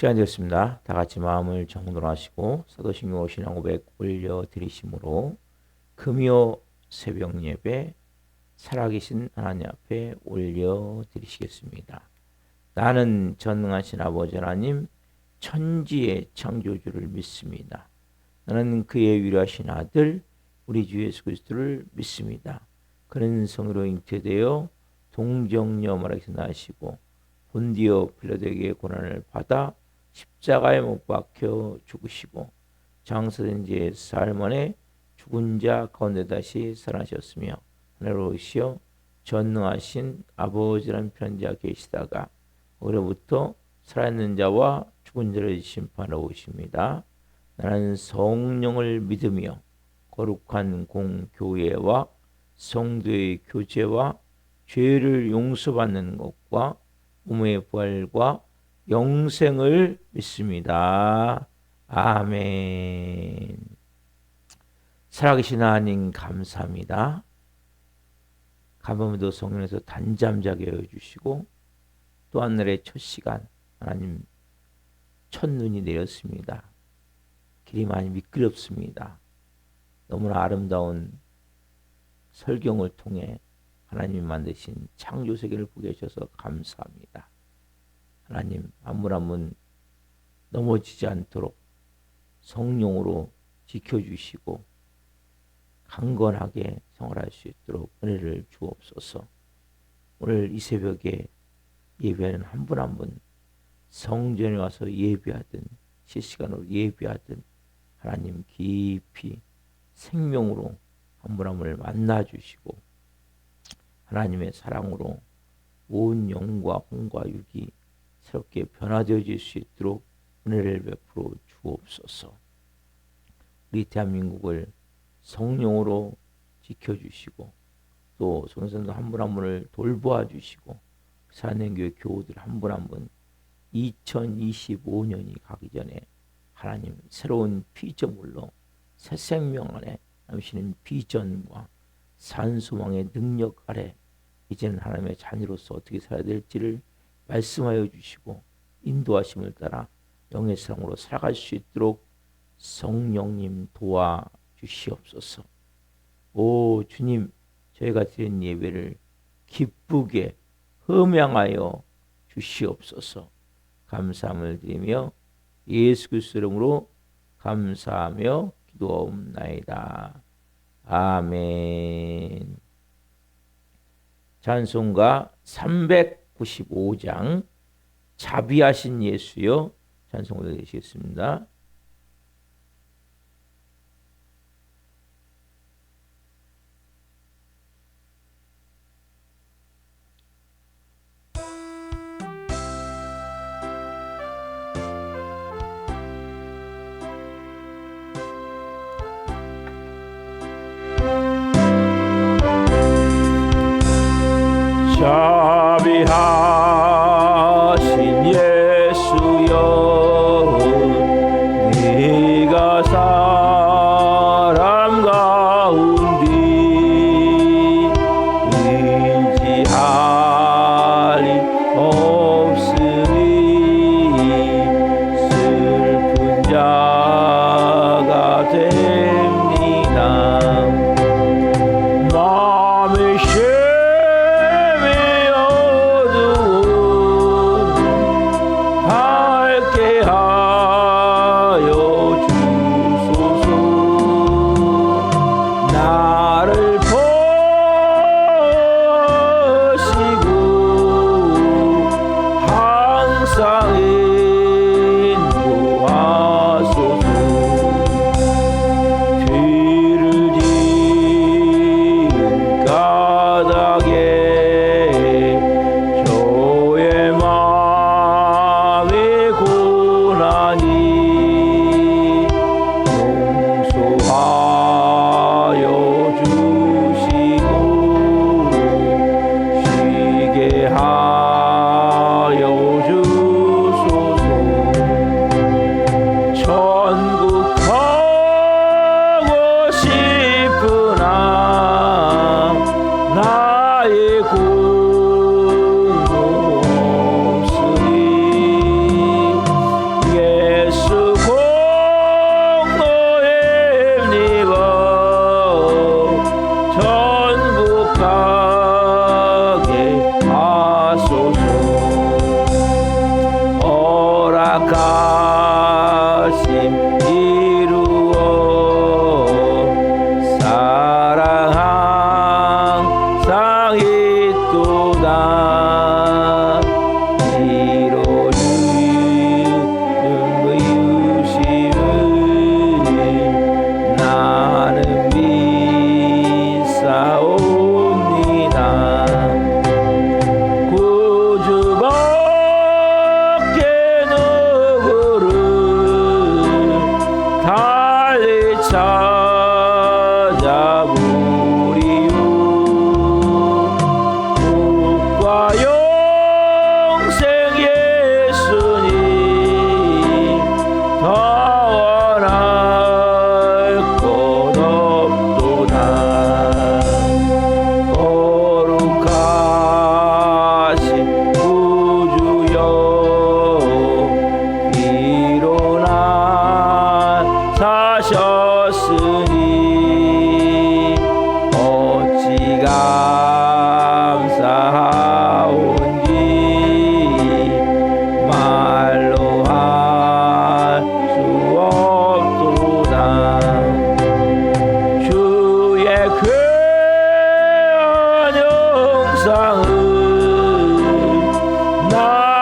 시간 되었습니다. 다 같이 마음을 정돈을 하시고 사도신경 5신앙 500 올려드리심으로 금요 새벽 예배 살아계신 하나님 앞에 올려드리시겠습니다. 나는 전능하신 아버지 하나님 천지의 창조주를 믿습니다. 나는 그의 위로하신 아들 우리 주 예수 그리스도를 믿습니다. 그는 성으로 잉태되어 동정녀 마리아에게서 나시고 본디오 빌라도에게 고난을 받아 십자가에 못 박혀 죽으시고 장사된 지 사흘 만에 죽은 자 가운데 다시 살아나셨으며 하늘로 오시어 전능하신 아버지라는 편자 계시다가 거기로부터 살아있는 자와 죽은 자를 심판하러 오십니다. 나는 성령을 믿으며 거룩한 공교회와 성도의 교제와 죄를 용서받는 것과 몸의 부활과 영생을 믿습니다. 아멘. 살아계신 하나님 감사합니다. 감사합니다. 성령에서 단잠 자게 해주시고 또 하늘의 첫 시간 하나님 첫눈이 내렸습니다. 길이 많이 미끄럽습니다. 너무나 아름다운 설경을 통해 하나님이 만드신 창조세계를 보게 해주셔서 감사합니다. 하나님 한 분 한 분 넘어지지 않도록 성령으로 지켜주시고 강건하게 생활할 수 있도록 은혜를 주옵소서. 오늘 이 새벽에 예배하는 한 분 한 분 성전에 와서 예배하든 실시간으로 예배하든 하나님 깊이 생명으로 한 분 한 분을 만나주시고 하나님의 사랑으로 온 영과 혼과 육이 새롭게 변화되어질 수 있도록 은혜를 베풀어 주옵소서. 우리 대한민국을 성령으로 지켜주시고 또 성선도 한 분 한 분을 돌보아 주시고 사랑교회 교우들 한 분 한 분 2025년이 가기 전에 하나님 새로운 피조물로 새 생명 안에 남으시는 비전과 산소망의 능력 아래 이제는 하나님의 자녀로서 어떻게 살아야 될지를 말씀하여 주시고 인도하심을 따라 영의 사랑으로 살아갈 수 있도록 성령님 도와주시옵소서. 오 주님, 저희가 드린 예배를 기쁘게 흠양하여 주시옵소서. 감사함을 드리며 예수 그리스도 이름으로 감사하며 기도하옵나이다. 아멘. 찬송가 395장 자비하신 예수여 찬송 올려드리시겠습니다. 자비하신 예수여 네가 사람 가운데 의지할 리 없으니 슬픈 자가 됩니다. 마음의 쉐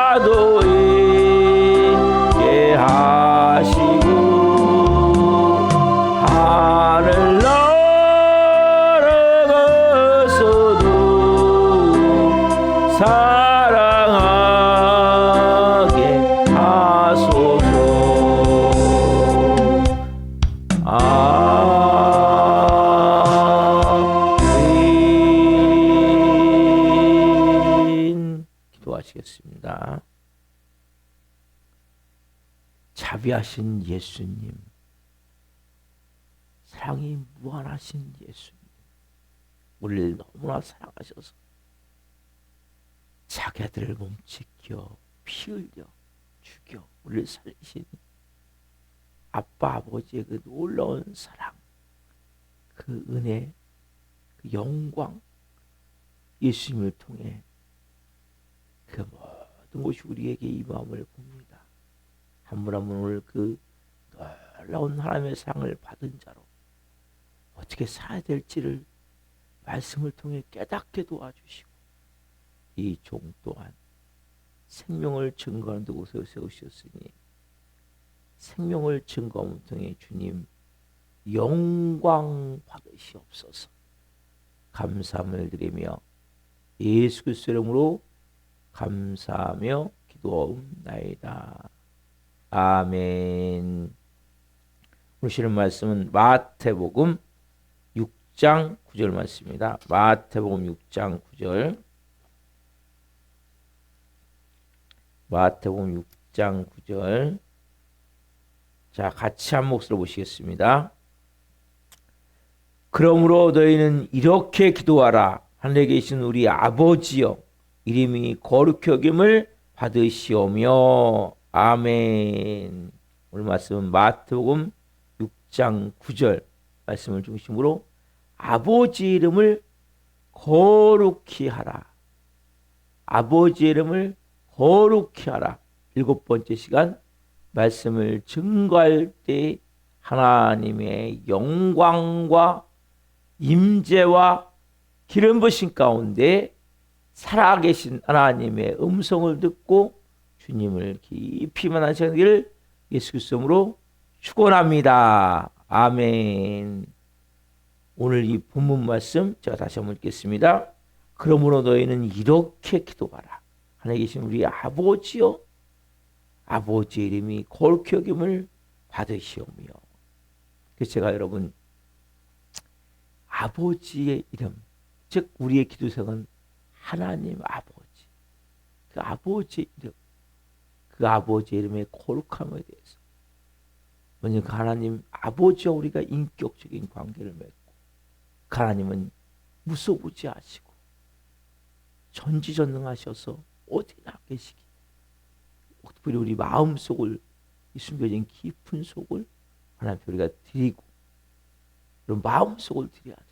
파도 있게 하시고 하늘 날아가서도 사랑하게 하소서. 아멘. 기도하시겠습니다. 자비하신 예수님, 사랑이 무한하신 예수님, 우리를 너무나 사랑하셔서 자기 아들을 몸짓겨 피 흘려 죽여 우리를 살리신 아빠 아버지의 그 놀라운 사랑, 그 은혜, 그 영광, 예수님을 통해 그 모든 것이 우리에게 임함을 봅니다. 한 분 한 분 오늘 그 놀라운 하나님의 사랑을 받은 자로 어떻게 살아야 될지를 말씀을 통해 깨닫게 도와주시고, 이 종 또한 생명을 증거하는 곳에 세우셨으니 생명을 증거함을 통해 주님 영광 받으시옵소서. 감사함을 드리며 예수 그리스도 이름으로 감사하며 기도하옵나이다. 아멘. 오늘 시는 말씀은 마태복음 6장 9절 말씀입니다. 마태복음 6장 9절. 마태복음 6장 9절. 자, 같이 한 목소리로 보시겠습니다. 그러므로 너희는 이렇게 기도하라. 하늘에 계신 우리 아버지여, 이름이 거룩히 여김을 받으시오며. 아멘. 오늘 말씀은 마태복음 6장 9절 말씀을 중심으로 아버지 이름을 거룩히 하라. 아버지 이름을 거룩히 하라. 7번째 시간 말씀을 증거할 때 하나님의 영광과 임재와 기름 부으심 가운데 살아계신 하나님의 음성을 듣고 주님을 깊이 만나시기를 예수 그리스도로 축원합니다. 아멘. 오늘 이 본문 말씀 제가 다시 한번 읽겠습니다. 그러므로 너희는 이렇게 기도하라. 하나님 계신 우리 아버지여, 아버지의 이름이 거룩히 여김을 받으시오며. 그래서 제가 여러분 아버지의 이름, 즉 우리의 기도생은 하나님 아버지, 그 아버지의 이름, 그 아버지의 이름의 거룩함에 대해서 먼저 그 하나님 아버지와 우리가 인격적인 관계를 맺고, 그 하나님은 무소부지하시고 전지전능하셔서 어디나 계시기, 특별히 우리 마음속을, 이 숨겨진 깊은 속을 하나님 우리가 드리고, 그런 마음속을 드려야 돼.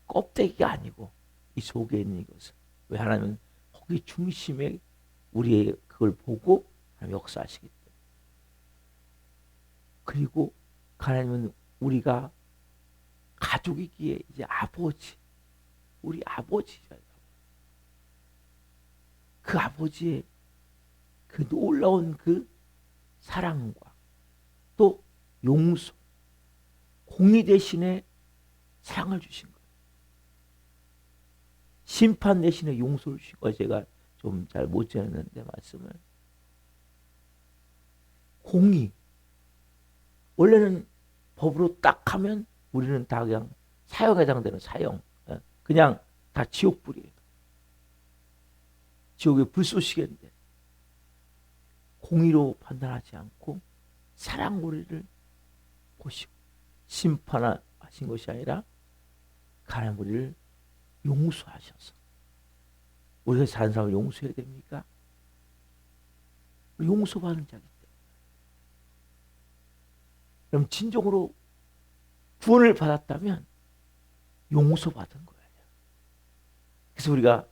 껍데기가 아니고 이 속에 있는 이것은. 왜? 하나님은 거기 중심에 우리의 그걸 보고 하나님 역사하시기 때문에. 그리고 하나님은 우리가 가족이기에 이제 아버지, 우리 아버지잖아요. 그 아버지의 그 놀라운 그 사랑과 또 용서, 공의 대신에 사랑을 주신 거예요. 심판 대신에 용서를 주신 거예요. 제가 좀 잘 못 전했는데 말씀을. 공의. 원래는 법으로 딱 하면 우리는 다 그냥 사형에 해당되는 사형. 그냥 다 지옥불이에요. 지옥의 불쏘시개인데 공의로 판단하지 않고 사랑 우리를 보시고 심판하신 것이 아니라 하나님 우리를 용서하셔서, 우리가 다른 사람을 용서해야 됩니까? 용서받는 자기 때문에. 그럼 진정으로 구원을 받았다면 용서받은 거예요. 그래서 우리가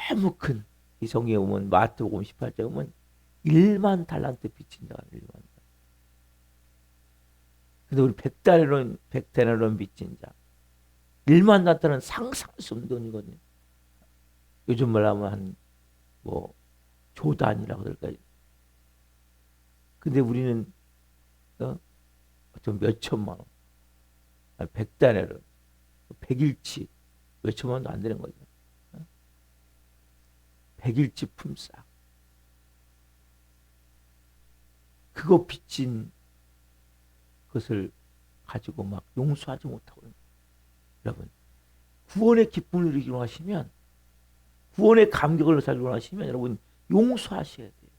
너무 큰 이 성경에 보면 마태복음 18장에 보면 1만 달란트 빚진 자가 1만 달란트. 근데 우리 100데나리온 빚진 자. 1만 달란트는 상상할 수 없는 돈이거든요. 요즘 말로 하면 한 뭐 조단이라고 그럴까요? 근데 우리는 어떤 몇 천만 원, 100단위로 100일치 몇 천만 원도 안 되는 거죠. 100일치 품삯. 그거 빚진 것을 가지고 막 용서하지 못하고 있는 거예요. 여러분, 구원의 기쁨을 누리기로 하시면, 구원의 감격을 살기로 하시면 여러분 용서하셔야 돼요.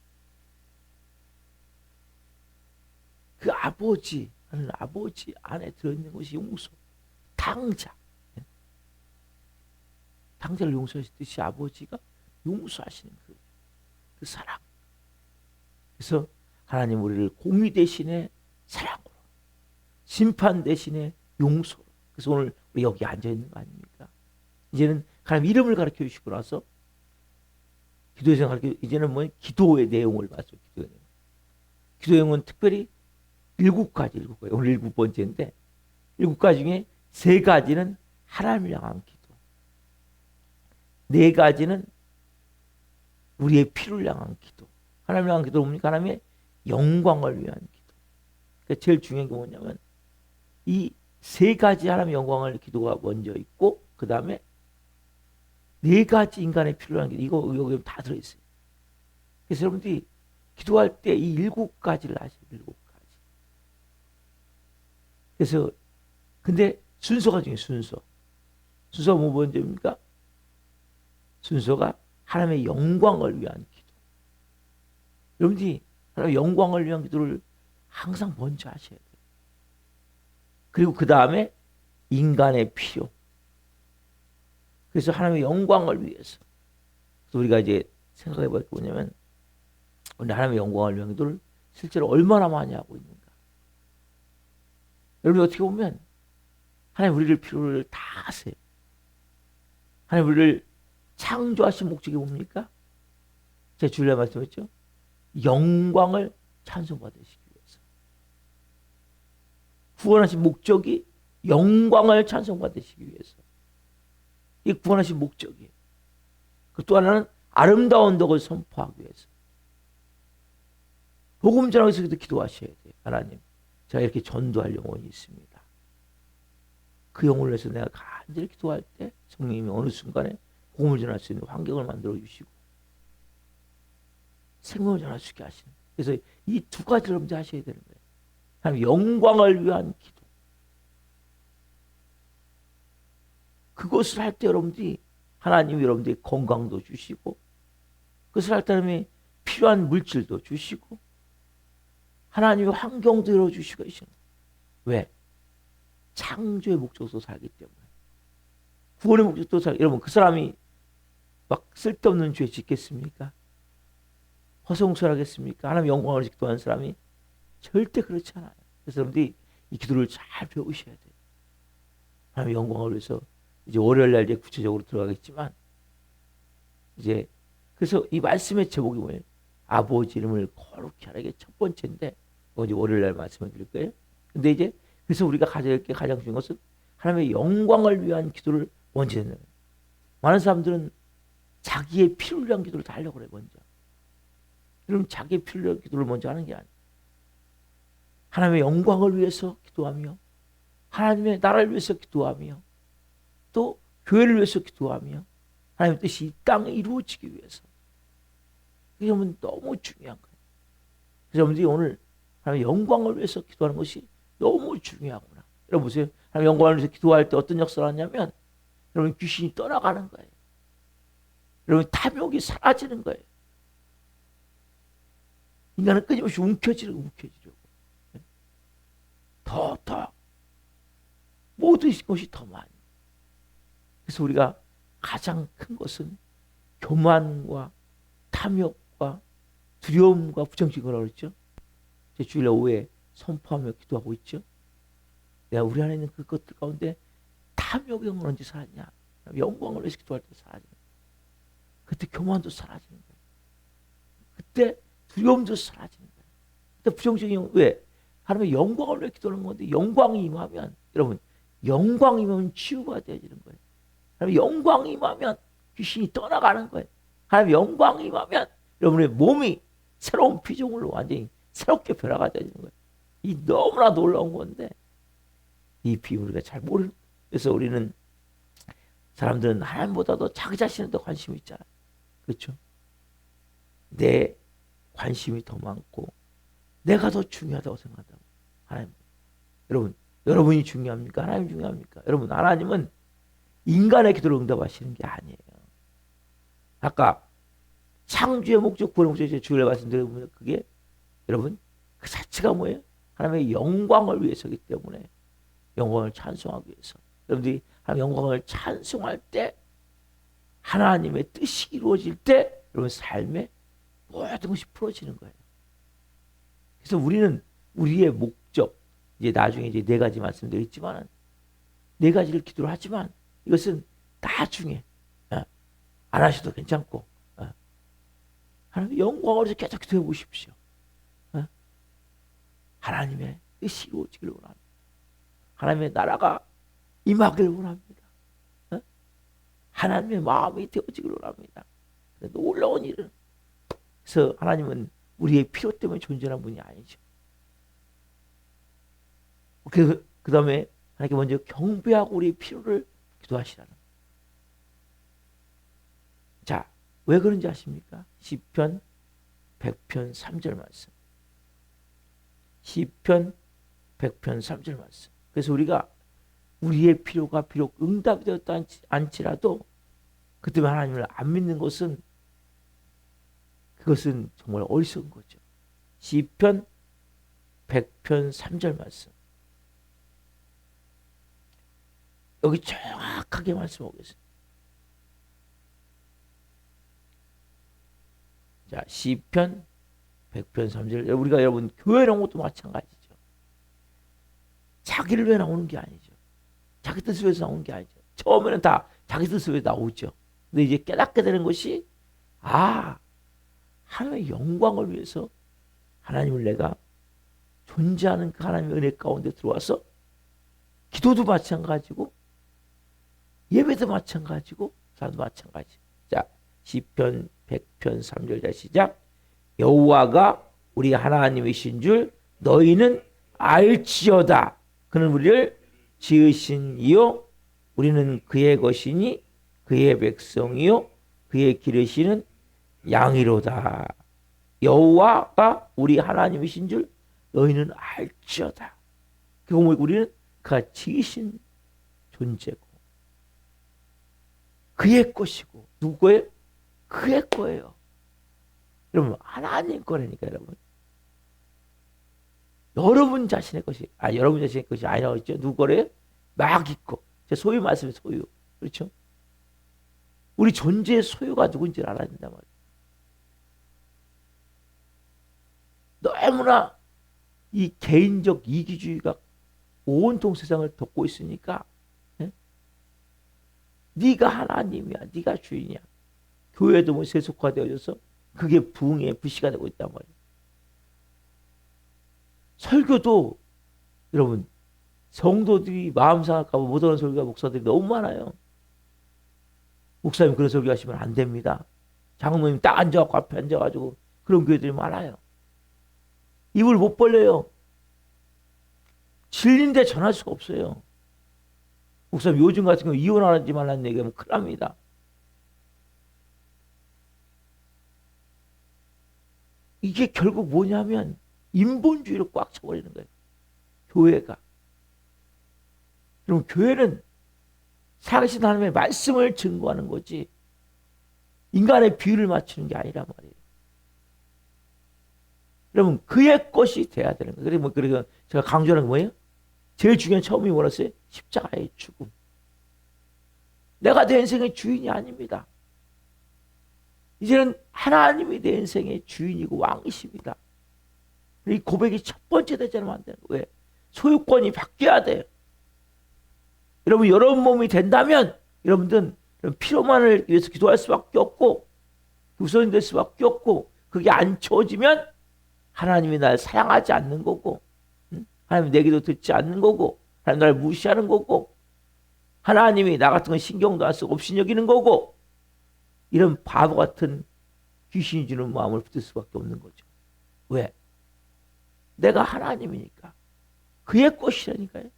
그 아버지, 하는 아버지 안에 들어있는 것이 용서. 당자. 당자를 용서하시듯이 아버지가 용서하시는 그 사랑. 그래서 하나님 우리를 공의 대신에 사랑으로, 심판 대신에 용서로. 그래서 오늘 우리 여기 앉아 있는 거 아닙니까? 이제는 하나님 이름을 가르쳐 주시고 나서 기도에서 이제는 뭐 기도의 내용을 봤죠. 기도의 내용. 기도의 내용은 특별히 7가지. 오늘 7번째인데 7가지 중에 3가지는 하나님을 향한 기도, 4가지는 우리의 피를 향한 기도. 하나님을 향한 기도는 뭡니까? 하나님의 영광을 위한 기도. 그러니까 제일 중요한 게 뭐냐면 이 3가지 하나님의 영광을 기도가 먼저 있고 그 다음에 4가지 인간의 필요한 기도. 이거 여기 다 들어있어요. 그래서 여러분들이 기도할 때 이 7가지를 하세요. 7가지. 그래서 근데 순서가 중요해요. 순서가 뭐 먼저입니까? 순서가 하나님의 영광을 위한 기도. 여러분들이 하나님의 영광을 위한 기도를 항상 먼저 하셔야 돼요. 그리고 그 다음에 인간의 필요. 그래서 하나님의 영광을 위해서. 그래서 우리가 이제 생각해 볼 게 뭐냐면 하나님의 영광을 위한 기도를 실제로 얼마나 많이 하고 있는가. 여러분 어떻게 보면 하나님 우리를 필요를 다 하세요. 하나님 우리를 창조하신 목적이 뭡니까? 제가 주일날 말씀했죠. 영광을 찬송받으시기 위해서. 구원하신 목적이 영광을 찬송받으시기 위해서. 이 구원하신 목적이에요. 그 또 하나는 아름다운 덕을 선포하기 위해서. 복음 전하기 위해서도 기도하셔야 돼요. 하나님, 제가 이렇게 전도할 영혼이 있습니다. 그 영혼을 위해서 내가 간절히 기도할 때 성령님이 어느 순간에 복음을 전할 수 있는 환경을 만들어 주시고 생명을 전할 수 있게 하시는. 그래서 이 2가지를 먼저 하셔야 되는 거예요. 하나님 영광을 위한 기도. 그것을 할 때 여러분들이 하나님이 여러분들이 건강도 주시고 그것을 할 때 하나님이 필요한 물질도 주시고 하나님의 환경도 열어주시고 계시는 거예요. 왜? 창조의 목적도 살기 때문에. 구원의 목적도 살기. 여러분 그 사람이 막 쓸데없는 죄 짓겠습니까? 허송설하겠습니까? 하나님 영광을 기도하는 사람이 절대 그렇지 않아요. 그래서 여러분들이 이 기도를 잘 배우셔야 돼요. 하나님 영광을 위해서 이제 월요일 날 이제 구체적으로 들어가겠지만 이제 그래서 이 말씀의 제목이 뭐예요? 아버지 이름을 거룩히 하라. 이게 첫 번째인데 이제 월요일 날 말씀을 드릴 거예요. 근데 이제 그래서 우리가 가져야 할 게 가장 중요한 것은 하나님의 영광을 위한 기도를 먼저 해야 돼요. 많은 사람들은 자기의 피를 위한 기도를 다 하려고 그래 먼저. 그럼 자기의 피를 위한 기도를 먼저 하는 게 아니에요. 하나님의 영광을 위해서 기도하며 하나님의 나라를 위해서 기도하며 또 교회를 위해서 기도하며 하나님의 뜻이 이 땅에 이루어지기 위해서. 그게 너무 중요한 거예요. 그래서 여러분들이 오늘 하나님의 영광을 위해서 기도하는 것이 너무 중요하구나. 여러분 보세요. 하나님의 영광을 위해서 기도할 때 어떤 역사를 하냐면 여러분 귀신이 떠나가는 거예요. 여러분 탐욕이 사라지는 거예요. 인간은 끊임없이 움켜쥐려고. 더 모든 것이 더 많이. 그래서 우리가 가장 큰 것은 교만과 탐욕과 두려움과 부정적이라고 그랬죠. 제 주일 오후에 선포하며 기도하고 있죠. 내가 우리 안에 있는 그것들 가운데 탐욕이 언제 사라지냐? 영광을 위해서 기도할 때 사라지는 거예요. 그때 교만도 사라지는 거예요. 그때 두려움도 사라지는 거예요. 그때 부정적인 왜? 하나님의 영광을 위해 기도하는 건데 영광이 임하면 여러분 영광이 임하면 치유가 되어지는 거예요. 하나님의 영광이 임하면 귀신이 떠나가는 거예요. 하나님의 영광이 임하면 여러분의 몸이 새로운 피조물로 완전히 새롭게 변화가 되는 거예요. 이 너무나 놀라운 건데 이 비밀을 우리가 잘 모르는 거예요. 그래서 우리는 사람들은 하나님보다도 자기 자신에 더 관심이 있잖아요. 그렇죠? 내 관심이 더 많고 내가 더 중요하다고 생각한다고. 하나님, 여러분이 중요합니까? 하나님 중요합니까? 여러분, 하나님은 인간의 기도를 응답하시는 게 아니에요. 아까 창조의 목적, 구원의 목적에 주일에 말씀드려보면 그게 여러분 그 자체가 뭐예요? 하나님의 영광을 위해서이기 때문에 영광을 찬송하기 위해서. 여러분들이 하나님의 영광을 찬송할 때 하나님의 뜻이 이루어질 때 여러분 삶에 모든 것이 풀어지는 거예요. 그래서 우리는 우리의 목적, 이제 나중에 이제 4가지 말씀드렸지만 4가지를 기도를 하지만 이것은 나중에 안 하셔도 괜찮고 하나님의 영광을 위해서 계속 기도해 보십시오. 하나님의 뜻이 이루어지기를 원합니다. 하나님의 나라가 임하기를 원합니다. 하나님의 마음이 되어지기를 원합니다. 놀라운 일은 그래서 하나님은 우리의 필요 때문에 존재하는 분이 아니죠. 그 다음에 하나님께 먼저 경배하고 우리의 필요를 기도하시라는 거예요. 자, 왜 그런지 아십니까? 시편 100편 3절 말씀. 시편 100편 3절 말씀. 그래서 우리가 우리의 필요가 비록 응답이 되었다 않지라도 그 때문에 하나님을 안 믿는 것은 그것은 정말 어리석은 거죠. 시편 100편 3절 말씀. 여기 정확하게 말씀하겠습니다. 자, 시편 100편 3절. 우리가 여러분 교회 나온 것도 마찬가지죠. 자기를 위해 나오는 게 아니죠. 자기 뜻을 위해서 나오는 게 아니죠. 처음에는 다 자기 뜻을 위해 나오죠. 근데 이제 깨닫게 되는 것이 하나님의 영광을 위해서 하나님을 내가 존재하는 그 하나님의 은혜 가운데 들어와서 기도도 마찬가지고 예배도 마찬가지고 사도 마찬가지. 자, 시편 100편 3절 자 시작. 여호와가 우리 하나님이신 줄 너희는 알지어다. 그는 우리를 지으신 이요 우리는 그의 것이니 그의 백성이요 그의 기르시는 양이로다. 여호와가 우리 하나님이신 줄 너희는 알지어다. 그리고 우리는 그가 지으신 존재고 그의 것이고 누구 거예요? 그의 거예요. 여러분 하나님 거라니까 여러분. 여러분 자신의 것이 여러분 자신의 것이 아니라고 했죠. 누구 거래요? 마귀 거. 소유 말씀의 소유. 그렇죠? 우리 존재의 소유가 누군지 알아야 된단 말이에요. 너무나 이 개인적 이기주의가 온통 세상을 덮고 있으니까 네가 하나님이야. 네가 주인이야. 교회도 뭐 세속화되어져서 그게 부흥의 불씨가 되고 있단 말이에요. 설교도 여러분 성도들이 마음 상할까 봐 못하는 설교가 목사들이 너무 많아요. 목사님 그런 설교 하시면 안 됩니다. 장로님 딱 앉아갖고 앞에 앉아가지고 그런 교회들이 많아요. 입을 못 벌려요. 진리인데 전할 수가 없어요. 목사님 요즘 같은 경우 이혼하지 말라는 얘기하면 큰일 납니다. 이게 결국 뭐냐면 인본주의로 꽉 차버리는 거예요. 교회가. 그럼 교회는 살아계신 하나님의 말씀을 증거하는 거지 인간의 비유를 맞추는 게 아니란 말이에요. 여러분 그의 것이 돼야 되는 거예요. 그래서 제가 강조하는 게 뭐예요? 제일 중요한 처음이 뭐였어요? 십자가의 죽음. 내가 내 인생의 주인이 아닙니다. 이제는 하나님이 내 인생의 주인이고 왕이십니다. 이 고백이 첫 번째 되자면 안 되는 거예요. 왜? 소유권이 바뀌어야 돼요. 여러분 몸이 된다면 여러분들은 필요만을 위해서 기도할 수밖에 없고 우선이 될 수밖에 없고 그게 안 채워지면 하나님이 날 사랑하지 않는 거고 하나님이 내 기도 듣지 않는 거고 하나님 나를 무시하는 거고 하나님이 나 같은 건 신경도 안 쓰고 없이 여기는 거고 이런 바보 같은 귀신이 주는 마음을 붙들 수밖에 없는 거죠. 왜? 내가 하나님이니까. 그의 것이라니까요.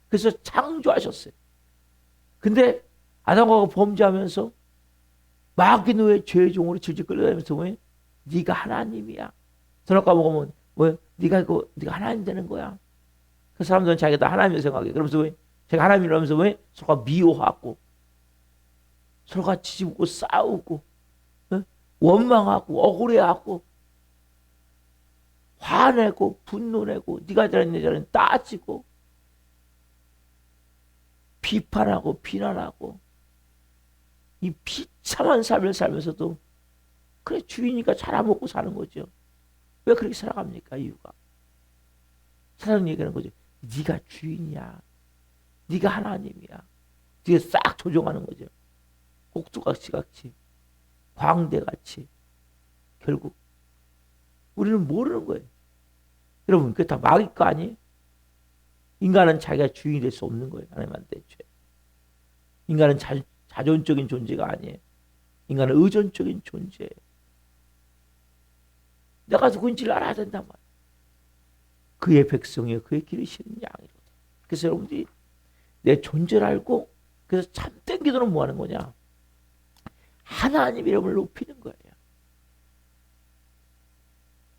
그래서 창조하셨어요. 근데 아담과 범죄하면서 마귀 노예 죄의 종으로 질질 끌려다니면서 왜? 네가 하나님이야. 선악과 먹으면 왜? 네가 하나님 되는 거야. 그 사람들은 자기가 다 하나님을 생각해. 그러면서 왜? 제가 하나님이라면서 왜? 서로가 미워하고 서로가 지지고 싸우고 어? 원망하고 억울해하고 화내고 분노내고 네가 잘했네 잘했네 따지고 비판하고 비난하고 이 비참한 삶을 살면서도 그래 주인이니까 잘아먹고 사는 거죠. 왜 그렇게 살아갑니까? 이유가 사랑 얘기하는 거죠. 네가 주인이야. 네가 하나님이야. 뒤에 싹 조종하는 거죠. 꼭두각시 광대같이 결국 우리는 모르는 거예요. 여러분 그게 다 마귀 거 아니에요? 인간은 자기가 주인이 될 수 없는 거예요. 하나님한테 죄. 인간은 자존적인 존재가 아니에요. 인간은 의존적인 존재예요. 내가 누군지를 알아야 된단 말이에요. 그의 백성이요 그의 기르시는 양이로다. 그래서 여러분들이 내 존재를 알고 그래서 참된 기도는 뭐 하는 거냐? 하나님 이름을 높이는 거예요.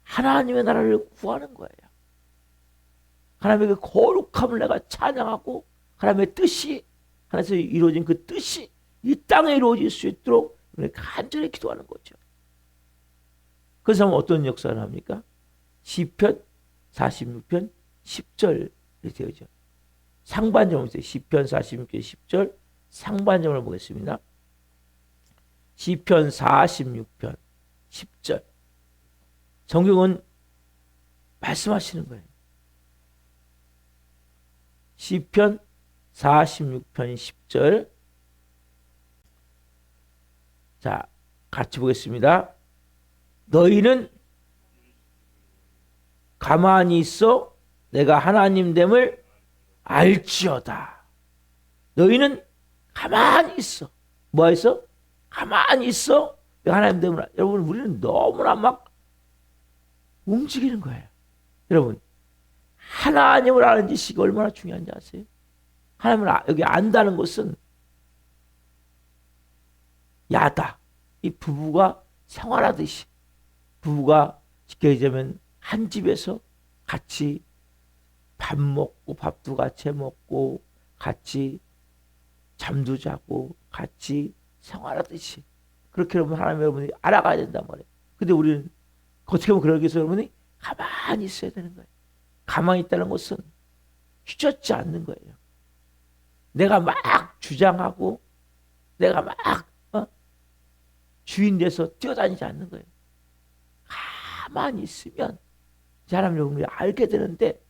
하나님의 나라를 구하는 거예요. 하나님의 그 거룩함을 내가 찬양하고 하나님의 뜻이 하나님에서 이루어진 그 뜻이 이 땅에 이루어질 수 있도록 간절히 기도하는 거죠. 그래서 어떤 역사를 합니까? 시편 46편 10절 되어져. 상반절을 보세요. 시편 46편 10절 상반절을 보겠습니다. 시편 46편 10절. 성경은 말씀하시는 거예요. 시편 46편 10절. 자, 같이 보겠습니다. 너희는 가만히 있어 내가 하나님됨을 알지어다. 너희는 가만히 있어. 뭐 있어? 가만히 있어. 내가 하나님됨을 알. 여러분 우리는 너무나 막 움직이는 거예요. 여러분 하나님을 아는 지식이 얼마나 중요한지 아세요? 하나님을 여기 안다는 것은 야다. 이 부부가 생활하듯이 부부가 쉽게 얘기하면 한 집에서 같이 밥 먹고 밥도 같이 먹고 같이 잠도 자고 같이 생활하듯이 그렇게 여러분 하나님 여러분이 알아가야 된단 말이에요. 근데 우리는 어떻게 보면 그러기 위해서 여러분이 가만히 있어야 되는 거예요. 가만히 있다는 것은 휘젓지 않는 거예요. 내가 막 주장하고 내가 막 주인 돼서 뛰어다니지 않는 거예요. 가만히 있으면 하나님 여러분이 알게 되는데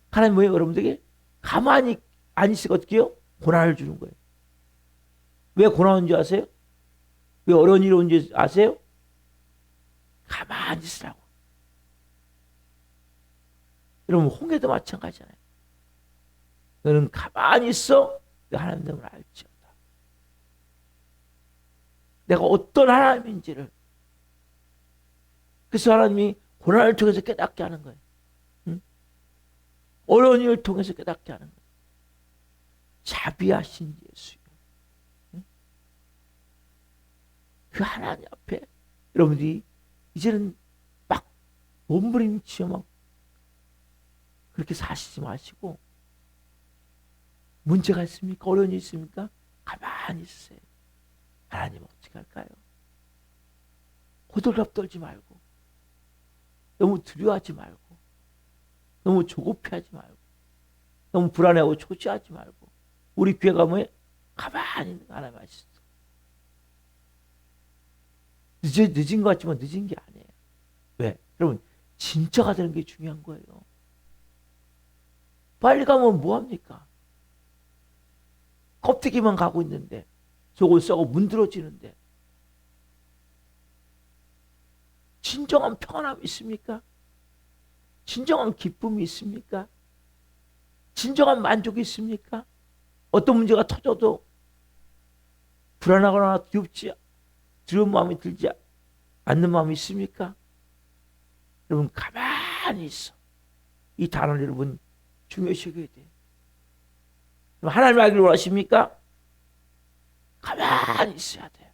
하나님 뭐예요? 여러분들에게 가만히 안 있으니까 어떻게 해요? 고난을 주는 거예요. 왜 고난 온지 아세요? 왜 어려운 일이 온지 아세요? 가만히 있으라고. 여러분 홍해도 마찬가지잖아요. 너는 가만히 있어. 내가 하나님을 알지어다. 내가 어떤 하나님인지를. 그래서 하나님이 고난을 통해서 깨닫게 하는 거예요. 응? 어려운 일을 통해서 깨닫게 하는 거예요. 자비하신 예수요. 응? 그 하나님 앞에 여러분들이 이제는 막 몸부림치며 막 그렇게 사시지 마시고 문제가 있습니까? 어려운 일이 있습니까? 가만히 있으세요. 하나님 어떻게 할까요? 호들갑 떨지 말고 너무 두려워하지 말고 너무 조급해하지 말고 너무 불안해하고 초조하지 말고 우리 귀에 가면 가만히 있는 하나님 아시죠? 늦은 것 같지만 늦은 게 아니에요. 왜? 여러분 진짜가 되는 게 중요한 거예요. 빨리 가면 뭐합니까? 껍데기만 가고 있는데 속은 썩어 문드러지는데 진정한 평안함이 있습니까? 진정한 기쁨이 있습니까? 진정한 만족이 있습니까? 어떤 문제가 터져도 불안하거나 두렵지 두려운 마음이 들지 않는 마음이 있습니까? 여러분 가만히 있어. 이 단어를 여러분 중요시 여겨야 돼요. 하나님 알기를 원하십니까? 가만히 있어야 돼요.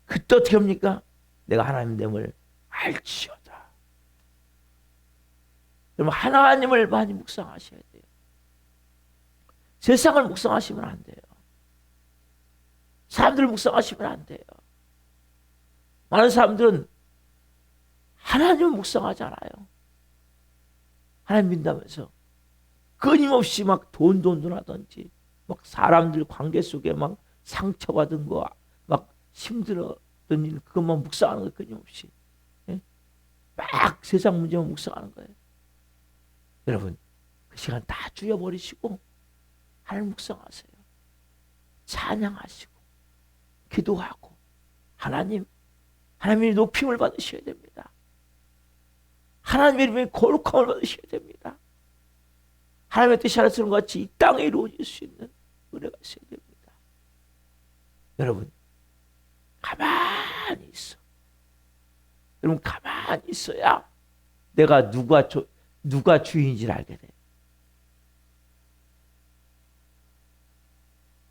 그때 어떻게 합니까? 내가 하나님됨을 알지어다. 여러분 하나님을 많이 묵상하셔야 돼요. 세상을 묵상하시면 안 돼요. 사람들을 묵상하시면 안 돼요. 많은 사람들은 하나님을 묵상하지 않아요. 하나님 믿다면서 끊임없이 막 돈 하든지 막 사람들 관계 속에 막 상처받은 거 막 힘들었던 일 그것만 묵상하는 거예요. 끊임없이. 예? 막 세상 문제만 묵상하는 거예요. 여러분 그 시간 다 줄여버리시고 하나님 묵상하세요. 찬양하시고 기도하고 하나님의 높임을 받으셔야 됩니다. 하나님의 이름의 거룩함을 받으셔야 됩니다. 하나님의 뜻이 하늘처럼 같이 이 땅에 이루어질 수 있는 은혜가 있어야 됩니다. 여러분 가만히 있어. 여러분 가만히 있어야 내가 누가 주인인지를 알게 돼요.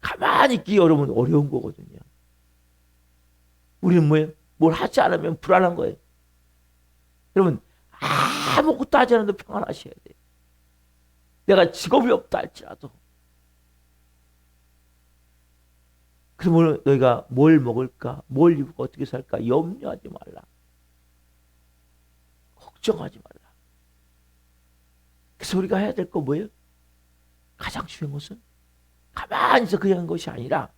가만히 있기 여러분 어려운 거거든요. 우리는 뭘 하지 않으면 불안한 거예요. 여러분 아무것도 하지 않아도 평안하셔야 돼요. 내가 직업이 없다 할지라도. 그러면 너희가 뭘 먹을까, 뭘 입을까, 어떻게 살까 염려하지 말라. 걱정하지 말라. 그래서 우리가 해야 될 거 뭐예요? 가장 중요한 것은 가만히 있어 그냥 하는 것이 아니라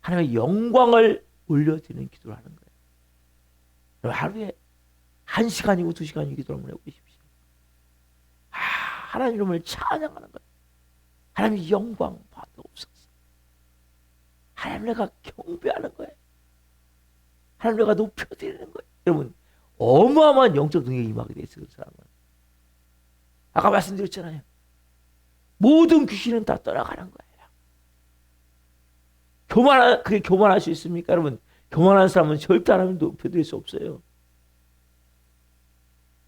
하나님의 영광을 올려드리는 기도를 하는 거예요. 하루에 1시간이고 2시간이고 기도를 한번 해보십시오. 하나님 이름을 찬양하는 거예요. 하나님의 영광 받아옵소서. 하나님 내가 경배하는 거예요. 하나님 내가 높여드리는 거예요. 여러분 어마어마한 영적 능력이 임하게 돼 있어요. 그 사람은. 아까 말씀드렸잖아요. 모든 귀신은 다 떠나가는 거예요. 그게 교만할 수 있습니까? 여러분 교만한 사람은 절대 하나님 높여드릴 수 없어요.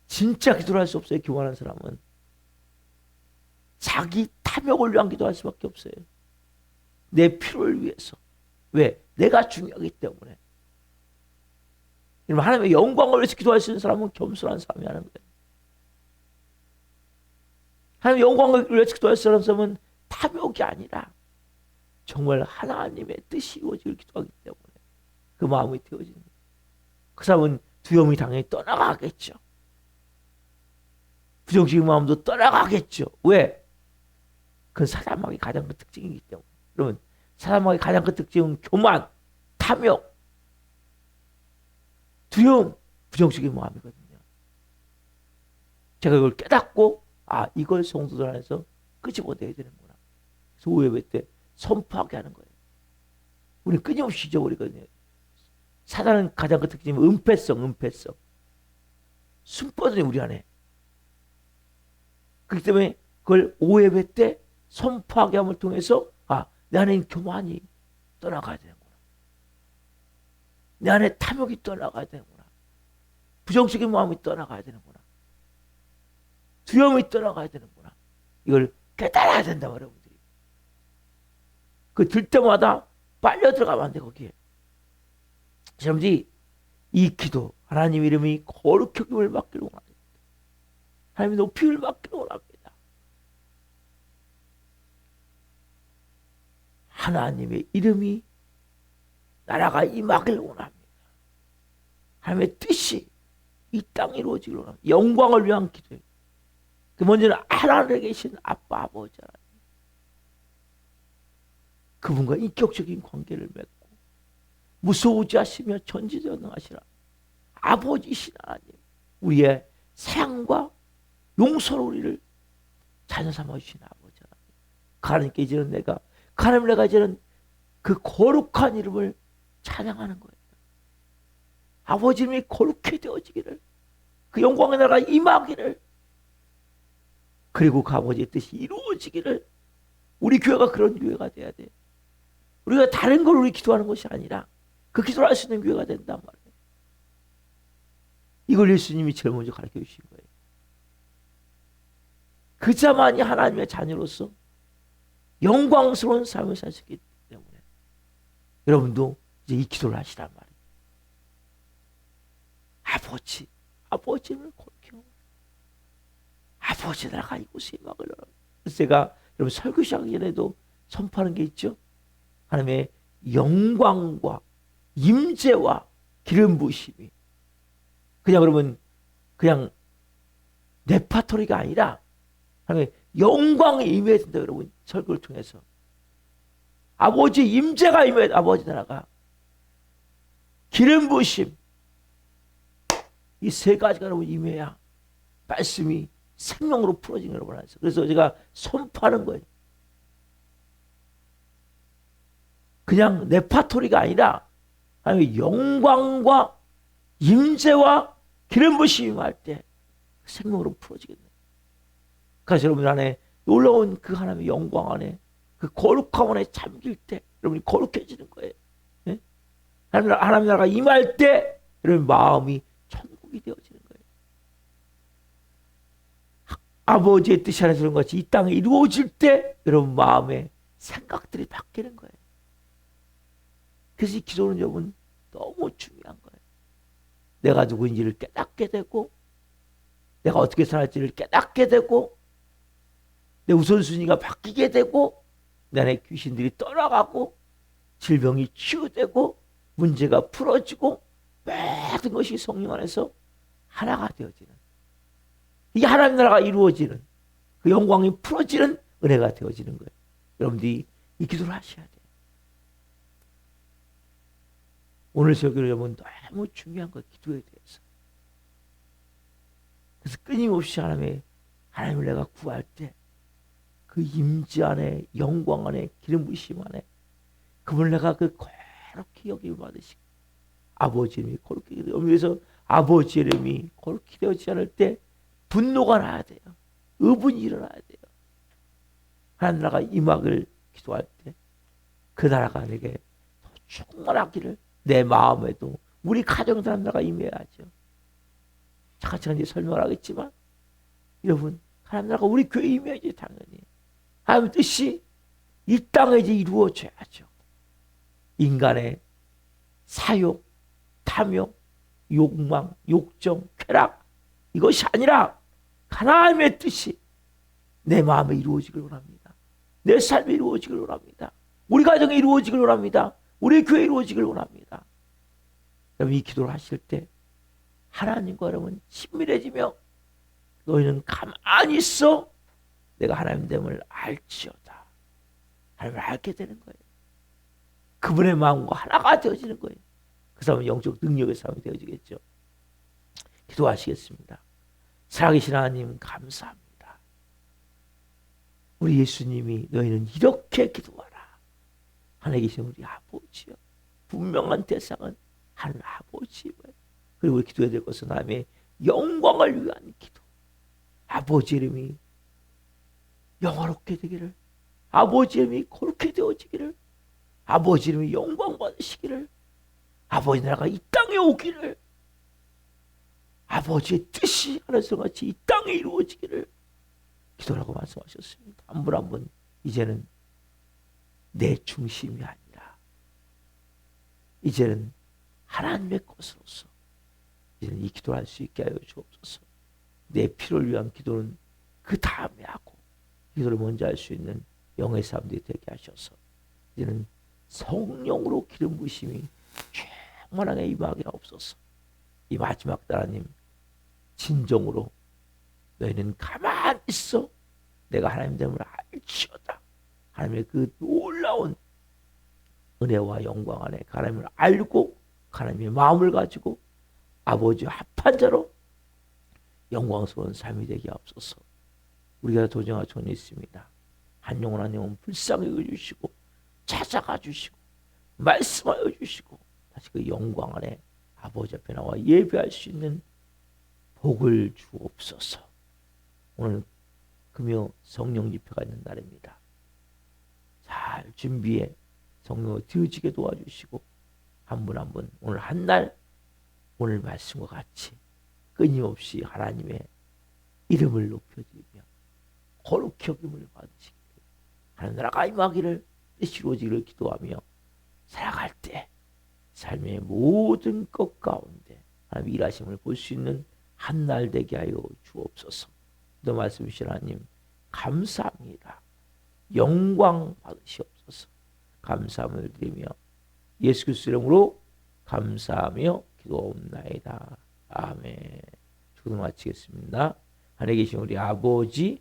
진짜 기도를 할 수 없어요. 교만한 사람은. 자기 탐욕을 위한 기도할 수밖에 없어요. 내 필요를 위해서. 왜? 내가 중요하기 때문에. 하나님의 영광을 위해서 기도할 수 있는 사람은 겸손한 사람이 하는 거예요. 하나님의 영광을 위해서 기도할 수 있는 사람은 탐욕이 아니라 정말 하나님의 뜻이 이루어지길 기도하기 때문에 그 마음이 되어지는 거예요. 그 사람은 두려움이 당연히 떠나가겠죠. 부정적인 마음도 떠나가겠죠. 왜? 그건 사람마귀의 가장 큰 특징이기 때문에. 여러분 사람마귀의 가장 큰 특징은 교만, 탐욕, 두려움, 부정적인 마음이거든요. 제가 이걸 깨닫고 이걸 성도들 안에서 끄집어내야 되는구나. 그래서 오해회 때 선포하게 하는 거예요. 우리는 끊임없이 잊어버리거든요. 사단은 가장 큰 특징이 은폐성. 숨거든요 우리 안에. 그렇기 때문에 그걸 오해회 때 선포하게 함을 통해서 내 안에 교만이 떠나가야 되는구나. 내 안에 탐욕이 떠나가야 되는구나. 부정적인 마음이 떠나가야 되는구나. 두려움이 떠나가야 되는구나. 이걸 깨달아야 된다 여러분들이. 그 들 때마다 빨려 들어가면 안 돼 거기에. 여러분들이 이 기도 하나님 이름이 거룩함을 받기를 원합니다. 하나님의 높임을 받기를 원합니다. 하나님의 이름이 나라가 임하기를 원합니다. 하나님의 뜻이 이 땅에 이루어지기를 원합니다. 영광을 위한 기도예요. 그 먼저는 하나님에 계신 아빠 아버지 하나님. 그분과 인격적인 관계를 맺고 무서우지 하시며 전지전능하시라 아버지이신 하나님, 우리의 사랑과 용서로 우리를 자녀 삼아주신 아버지 하나님. 하나님께 이제는 내가 이제는 그 거룩한 이름을 찬양하는 거예요. 아버지 이름이 거룩해 되어지기를, 그 영광의 나라가 임하기를, 그리고 그 아버지의 뜻이 이루어지기를. 우리 교회가 그런 교회가 돼야 돼. 우리가 다른 걸 우리 기도하는 것이 아니라 그 기도를 할 수 있는 교회가 된단 말이에요. 이걸 예수님이 제일 먼저 가르쳐 주신 거예요. 그자만이 하나님의 자녀로서 영광스러운 삶을 사셨기 때문에 여러분도 이제 이 기도를 하시란 말이에요. 아버지를 거룩히 아버지 나라가 이곳에 임하길 원합니다. 그래서 제가 여러분 설교 시작하기 전에도 선포하는 게 있죠. 하나님의 영광과 임재와 기름 부으심이 그냥 여러분 그냥 레파토리가 아니라 하나님의 영광이 임해야 된다. 여러분 설교를 통해서 아버지 임재가 임해야 아버지 나라가 기름 부으심 이 세 가지가 여러분 임해야 말씀이 생명으로 풀어지는 여러분 안에서. 그래서 제가 선포하는 거예요. 그냥 레파토리가 아니라 하나님의 영광과 임재와 기름 부으심이 임할 때 생명으로 풀어지겠네. 그래서 여러분 안에 놀라운 그 하나님의 영광 안에 그 거룩함 안에 잠길 때 여러분이 거룩해지는 거예요. 네? 하나님 나라가 임할 때 여러분 마음이 천국이 되어지는 거예요. 아버지의 뜻이 안에서 그런 것이 이 땅에 이루어질 때 여러분 마음의 생각들이 바뀌는 거예요. 그래서 이 기도는 여러분 너무 중요한 거예요. 내가 누구인지를 깨닫게 되고 내가 어떻게 살았지를 깨닫게 되고 내 우선순위가 바뀌게 되고 내 안에 귀신들이 떠나가고 질병이 치유되고 문제가 풀어지고 모든 것이 성령 안에서 하나가 되어지는 이게 하나님 나라가 이루어지는 그 영광이 풀어지는 은혜가 되어지는 거예요. 여러분들이 이 기도를 하셔야 돼요. 오늘 설교를 여러분 너무 중요한 거 기도에 대해서. 그래서 끊임없이 하나님을 내가 구할 때 그 임재 안에 영광 안에 기름 부으심 안에 그분을 내가 그 거룩히 여김을 받으시고 아버지 이름이 거룩히 여기서 아버지 이름이 거룩히 되어지지 않을 때 분노가 나야 돼요. 의분이 일어나야 돼요. 하나님 나라가 임하기를 기도할 때 그 나라가 내게 더 충만하기를 내 마음에도 우리 가정 사람 나라가 임해야죠. 잠깐 이제 설명을 하겠지만 여러분 하나님 나라가 우리 교회에 임해야지 당연히. 하나님 뜻이 이 땅에 이제 이루어져야죠. 인간의 사욕, 탐욕, 욕망, 욕정, 쾌락 이것이 아니라 하나님의 뜻이 내 마음에 이루어지길 원합니다. 내 삶에 이루어지길 원합니다. 우리 가정에 이루어지길 원합니다. 우리 교회에 이루어지길 원합니다. 여러분 이 기도를 하실 때 하나님과 여러분 친밀해지며 너희는 가만히 있어 내가 하나님 됨을 알지어다. 하나님을 알게 되는 거예요. 그분의 마음과 하나가 되어지는 거예요. 그 사람은 영적 능력의 사람이 되어지겠죠. 기도하시겠습니다. 살아계신 하나님 감사합니다. 우리 예수님이 너희는 이렇게 기도하라. 하늘에 계신 우리 아버지요. 분명한 대상은 하늘 아버지요. 그리고 우리 기도해야 될 것은 하나님의 영광을 위한 기도. 아버지 이름이 영화롭게 되기를, 아버지 이름이 거룩게 되어지기를, 아버지 이름이 영광 받으시기를, 아버지 나라가 이 땅에 오기를, 아버지의 뜻이 하늘에서 같이 이 땅에 이루어지기를 기도라고 말씀하셨습니다. 한 분 한 분 이제는 내 중심이 아니라 이제는 하나님의 것으로서 이제는 이 기도를 할 수 있게 하여 주옵소서. 내 필요를 위한 기도는 그 다음에 하고 기도를 먼저 할 수 있는 영의 사람들이 되게 하셔서 이제는 성령으로 기름 부으심이 충만하게 임하게 하옵소서. 이 마지막 날 하나님 진정으로 너희는 가만히 있어 내가 하나님 됨을 알지어다. 하나님의 그 놀라운 은혜와 영광 안에 하나님을 알고 하나님의 마음을 가지고 아버지와 합한 자로 영광스러운 삶이 되게 하옵소서. 우리가 도전할 전에 있습니다. 한 영혼 한 영혼 불쌍히 여겨주시고 찾아가 주시고 말씀하여 주시고 다시 그 영광 안에 아버지 앞에 나와 예배할 수 있는 복을 주옵소서. 오늘 금요 성령 집회가 있는 날입니다. 잘 준비해 성령으로 되어지게 도와주시고 한 분 한 분 오늘 한 날 오늘 말씀과 같이 끊임없이 하나님의 이름을 높여드리며 거룩히 여김을 받으시기를 하나님 나라가 임하기를 뜻이 이루어지기를 기도하며 살아갈 때 삶의 모든 것 가운데 하나님 일하심을 볼 수 있는 한 날 되게 하여 주옵소서. 또 말씀 주신 하나님 감사합니다. 영광 받으시옵소서. 감사함을 드리며 예수 그리스도 이름으로 감사하며 기도옵나이다. 아멘. 기도 마치겠습니다. 하늘에 계신 우리 아버지는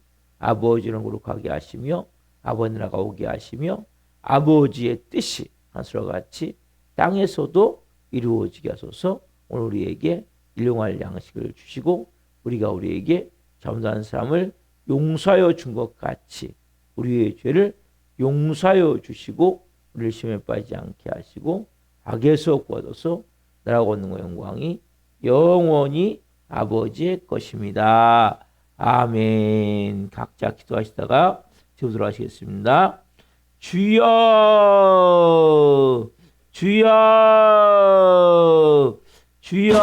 거룩하게 하시며 아버지 나라가 오게 하시며 아버지의 뜻이 하늘과 같이 땅에서도 이루어지게 하소서. 오늘 우리에게 일용할 양식을 주시고 우리가 우리에게 잘못한 사람을 용서하여 준 것 같이 우리의 죄를 용서하여 주시고 우리를 시험에 빠지지 않게 하시고 악에서 구하소서. 나라가 얻는 영광이 영원히 아버지의 것입니다. 아멘. 각자 기도하시다가 지금으로 하시겠습니다. 주여 주여 주여